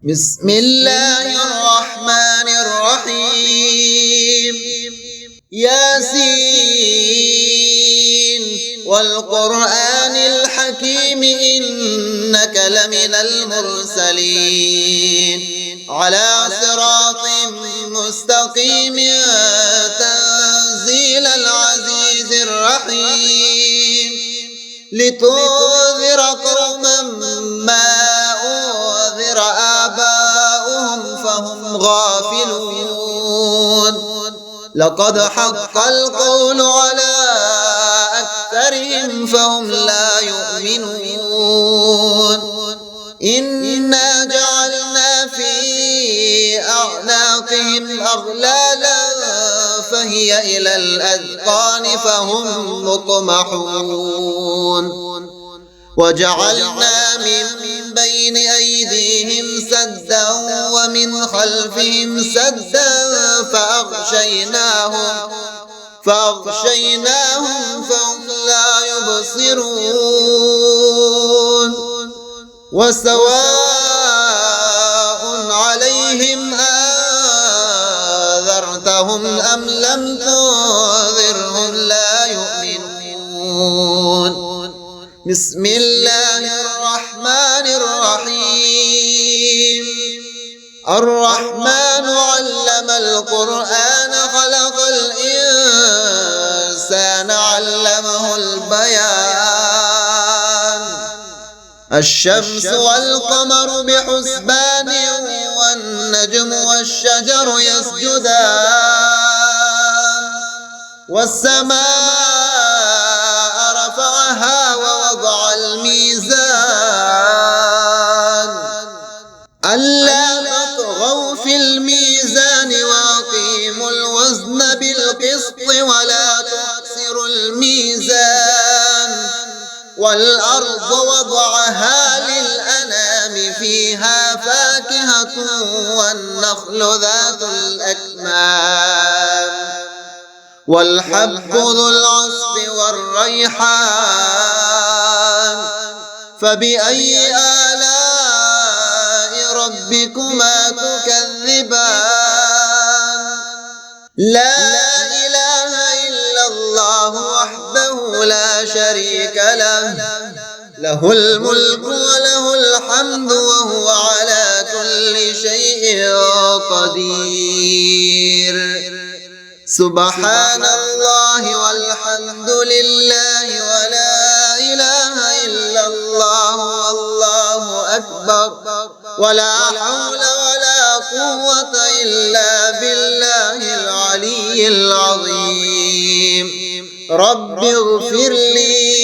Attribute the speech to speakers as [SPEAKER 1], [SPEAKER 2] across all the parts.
[SPEAKER 1] بسم الله الرحمن الرحيم. ياسين والقرآن الحكيم إنك لمن المرسلين على صراط مستقيم تنزيل العزيز الرحيم لتنذر قوما ما أنذر آباؤهم فهم غافلون لقد حق القول على أكثرهم فهم لا يؤمنون إنا جعلنا في أعناقهم أغلالا فهي إلى الأذقان فهم مقمحون وجعلنا من بين أيديهم سدا ومن خلفهم سدا فأغشيناهم فهم لا يبصرون وسواء عليهم أنذرتهم أم لم تنذرهم لا يؤمنون. بسم الله الرحمن الرحيم. الرحمن علم القرآن خلق الإنسان علمه البيان الشمس والقمر بحسبان والنجم والشجر يسجدان والسماء رفعها ووضع الميزان ألا تطغوا في الميزان وأقيموا الوزن بالقسط ولا تخسروا الميزان والأرض وضعها للأنام فيها فاكهة والنخل ذات الأكمام والحب ذو العصف والريحان فبأي آلاء ربكما تكذبان لا إله إلا الله وحده لا شريك له له الملك وله الحمد وهو على كل شيء قدير. سبحان الله والحمد لله ولا إله إلا الله والله أكبر ولا حول ولا قوة إلا بالله العلي العظيم. رب اغفر لي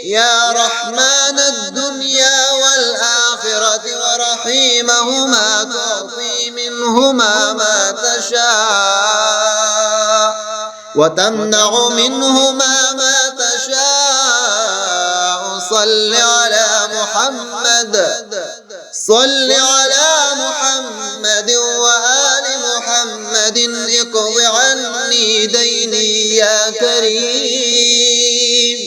[SPEAKER 1] يا رحمن الدنيا والآخرة ورحيمهما تعطي منهما ما تشاء وتمنع منهما ما تشاء صل على محمد وآل محمد اقض عني ديني يا كريم.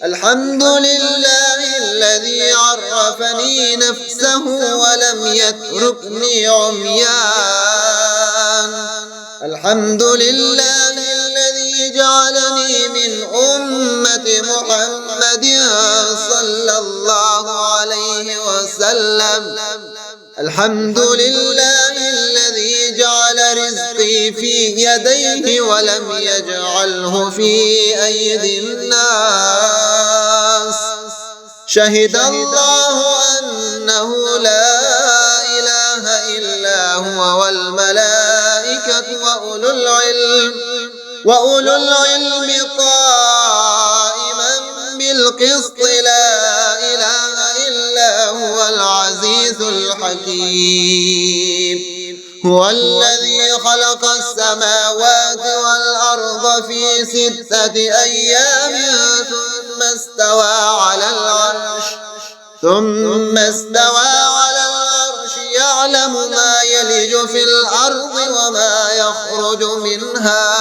[SPEAKER 1] الحمد لله الذي عرفني نفسه ولم يتركني عميان. الحمد لله الذي جعلني من أمة محمد صلى الله عليه وسلم. الحمد لله الذي جعل رزقي في يديه ولم يجعله في أيدي الناس. شهد الله أنه لا إله إلا هو والملائكة وأولو العلم قائما بالقسط لا إله إلا هو العزيز الحكيم. هو الذي خلق السماوات والأرض في 6 أيام ثم استوى على العرش يعلم ما يلج في الأرض وما يخرج منها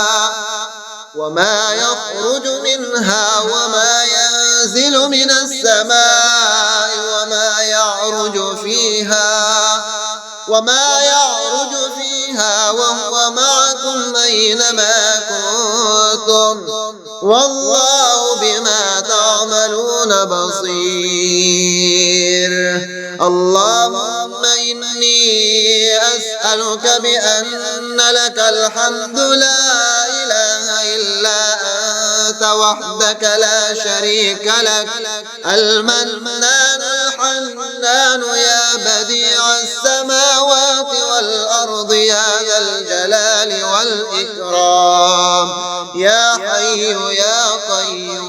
[SPEAKER 1] وما ينزل من السماء وما يعرج فيها وما يعرج فيها وهو معكم أينما كنتم والله بما تعملون بصير. اللهم إني أسألك بأن لك الحمد لا إله إلا أنت وحدك لا شريك لك المنان الحنان يا بديع السماوات والأرض يا ذا الجلال والإكرام يا حي يا قيوم.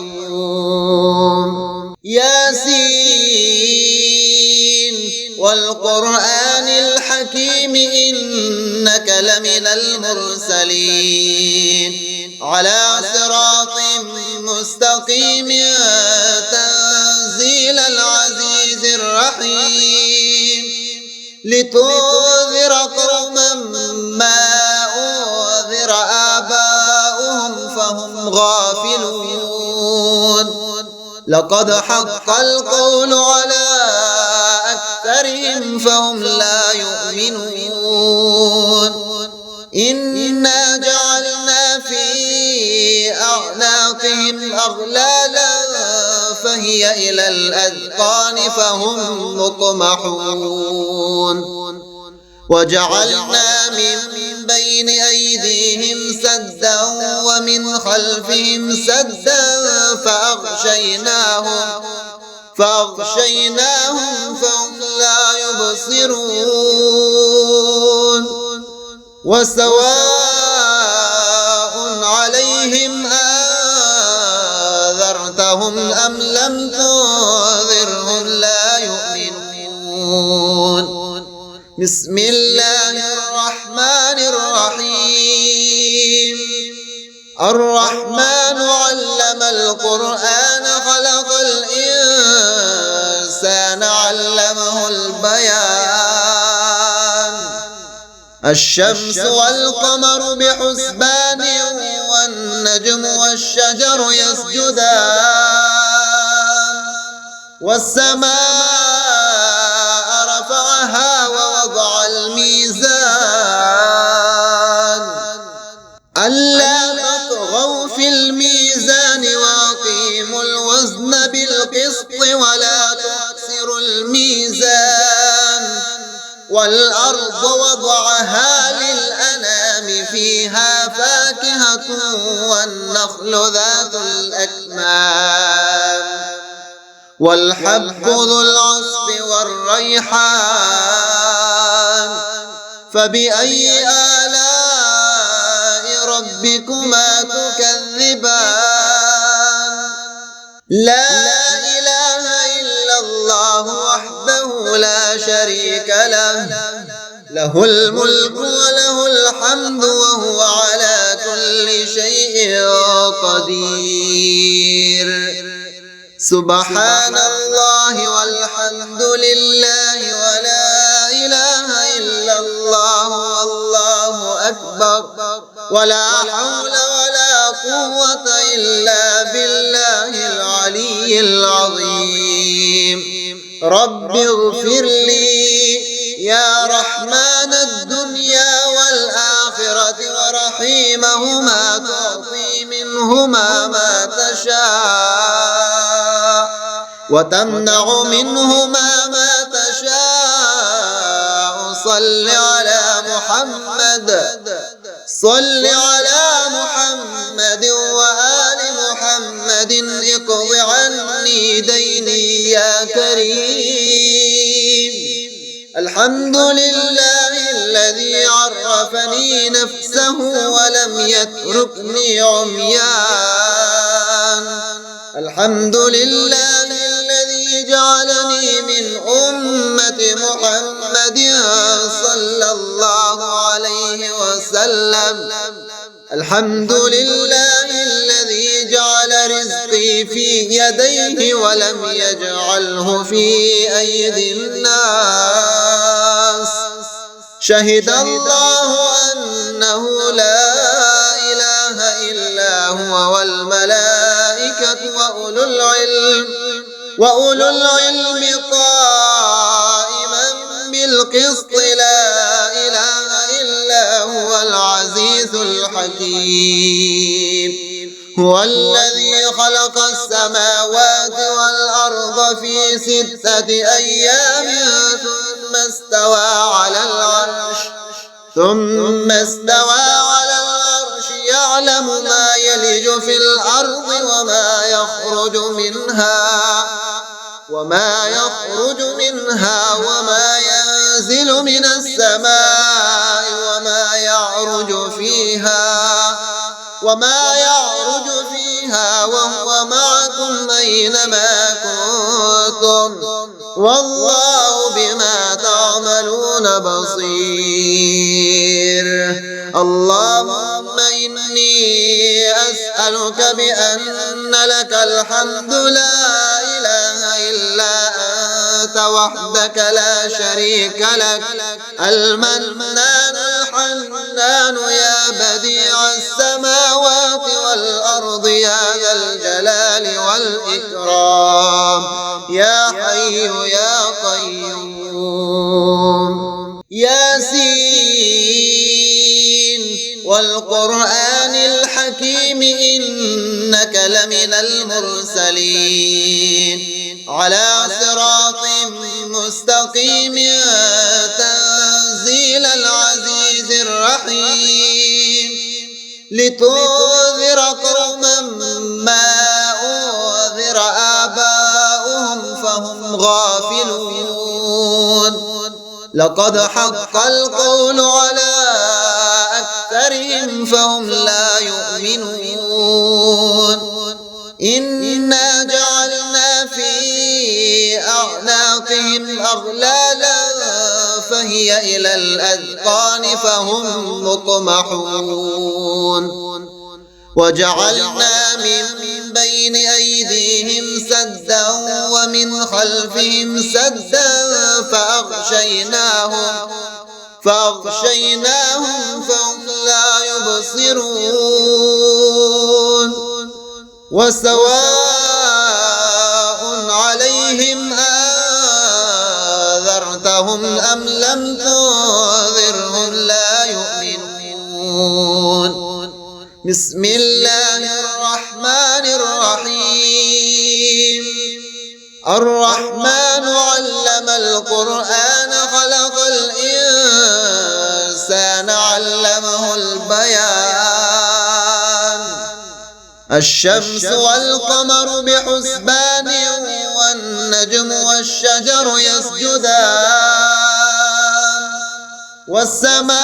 [SPEAKER 1] ياسين والقرآن الحكيم إنك لمن المرسلين على صراط مستقيم تنزيل العزيز الرحيم لتنذر قوما ما أنذر آباؤهم فهم غافلون. لقد حق القول على أكثرهم فهم لا يؤمنون. إنا جعلنا في أعناقهم أغلالا فهي إلى الأذقان فهم مقمحون. وجعلنا من بين أيديهم سدا ومن خلفهم سدا فأغشيناهم فهم لا يبصرون. وسواء عليهم أنذرتهم أم لم تنذرهم لا يؤمنون. بسم الله الرحمن الرحيم. الرحمن علم القرآن خلق الإنسان علمه البيان. الشمس والقمر بحسبان والنجم والشجر يسجدان. والسماء رفعها ووضع الميزان ألا تطغوا في الميزان وأقيموا الوزن بالقسط ولا تخسروا الميزان. والأرض وضعها للأنام فيها فاكهة والنخل ذات الأكمام والحب ذو العصف والريحان. فبأي آلاء ربكما تكذبان. لا إله إلا الله وحده لا شريك له له الملك وله الحمد وهو على كل شيء قدير. سبحان الله والحمد لله ولا إله إلا الله والله أكبر ولا حول ولا قوة إلا بالله العلي العظيم. رب اغفر لي يا رحمن الدنيا والآخرة ورحيمهما تعطي منهما ما تشاء وتمنع منهما ما تشاء. صل على محمد وآل محمد. اقض عني ديني يا كريم. الحمد لله الذي عرفني نفسه ولم يتركني عميان. الحمد لله الذي جعلني من أمة محمد صلى الله عليه وسلم. الحمد لله الذي جعل رزقي في يديه ولم يجعله في أيدي الناس. شهد الله أنه لا إله إلا هو والملائكة وأولو العلم قائما بالقسط لا الحكيم. هو الذي خلق السماوات والأرض في 6 أيام ثم استوى على العرش يعلم ما يلج في الأرض وما يخرج منها وما ينزل من السماء وما يعرج فيها وهو معكم أينما كنتم والله بما تعملون بصير. اللهم إني أسألك بأن لك الحمد لا إله إلا أنت وحدك لا شريك لك المنان الحنان يا بديع السماوات والأرض يا ذا الجلال والإكرام يا حي يا قيوم. ياسين والقرآن الحكيم إنك لمن المرسلين على صراط مستقيم تنزيل العزيز الرحيم لتنذر قوما ما أنذر آباؤهم فهم غافلون. لقد حق القول على أكثرهم فهم لا يؤمنون. إنا جعلنا في أعناقهم أغلالا فهي إلى الأذقان فهم مقمحون. وجعلنا من بين أيديهم سدا ومن خلفهم سدا فأغشيناهم فهم لا يبصرون. وسواء عليهم أنذرتهم أم لم تنذرهم لا يؤمنون. بسم الله الرحمن الرحيم. الرحمن علم القرآن خلق الإنسان علمه البيان. الشمس والقمر بحسبان والنجم والشجر يسجدان. والسماء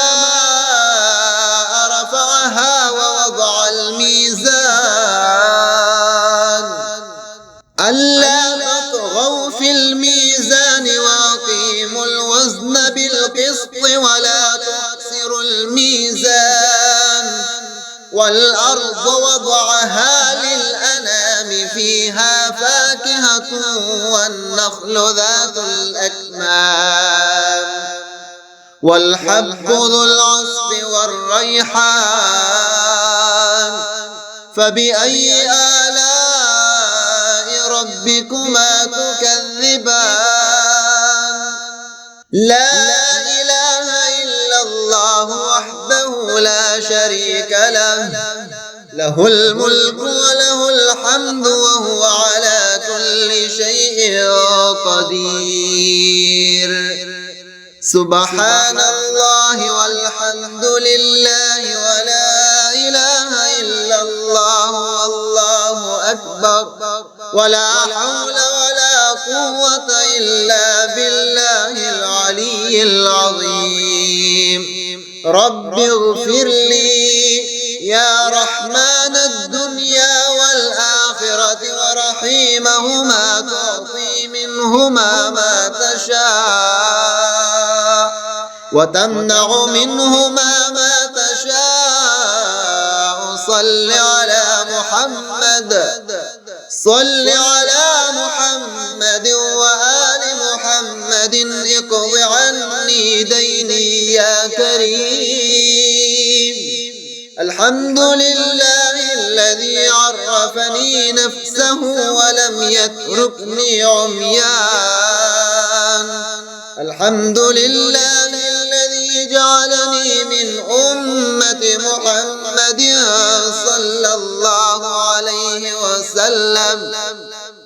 [SPEAKER 1] رفعها ووضع الميزان ألا تطغوا في الميزان وأقيموا الوزن بالقسط ولا تخسروا الميزان. والأرض وضعها للأنام فيها فاكهة والنخل ذات الأكمام والحب ذو العصف والريحان. فبأي آلاء ربكما تكذبان. لا إله إلا الله وحده لا شريك له له الملك وله الحمد وهو على كل شيء قدير. سبحان الله والحمد لله ولا إله إلا الله والله أكبر ولا حول ولا قوة إلا بالله العلي العظيم. رب اغفر لي يا رحمن الدنيا والآخرة ورحيمهما تعطي منهما ما تشاء وتمنع منهما ما تشاء. صل على محمد وآل محمد اقض عني ديني يا كريم. الحمد لله الذي عرفني نفسه ولم يتركني عميان. الحمد لله الذي جعلني من أمة أمة محمد صلى الله عليه وسلم.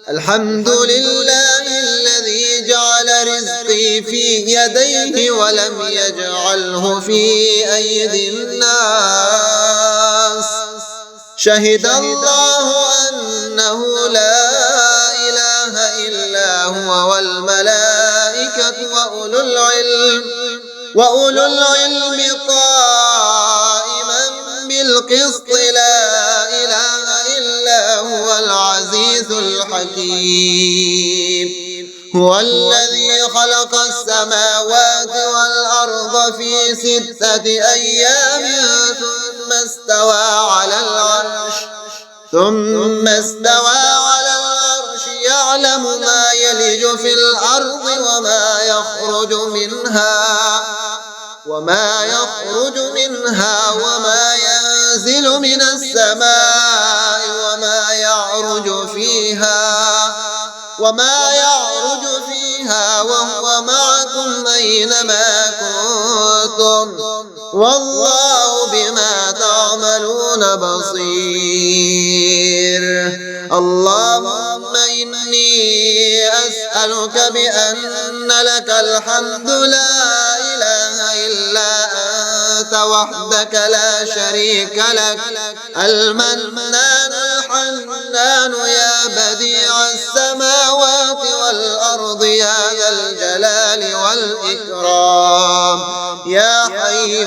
[SPEAKER 1] الحمد لله الذي جعل رزقي في يديه ولم يجعله في أيدي الناس. شهد الله أنه لا إله إلا هو والملائكة وأولو العلم قائما بالقسط لا إله إلا هو العزيز الحكيم. هو الذي خلق السماوات والأرض في 6 أيام ثم استوى على العرش يعلم ما يلج في الأرض وما يخرج منها وما ينزل من السماء وما يعرج فيها وهو معكم أينما كنتم والله بما تعملون بصير. اللهم إني أسألك بأن لك الحمد لا إله إلا أنت وحدك لا شريك لك، المنان الحنان يا بديع السماوات والأرض يا ذا الجلال والإكرام، يا حي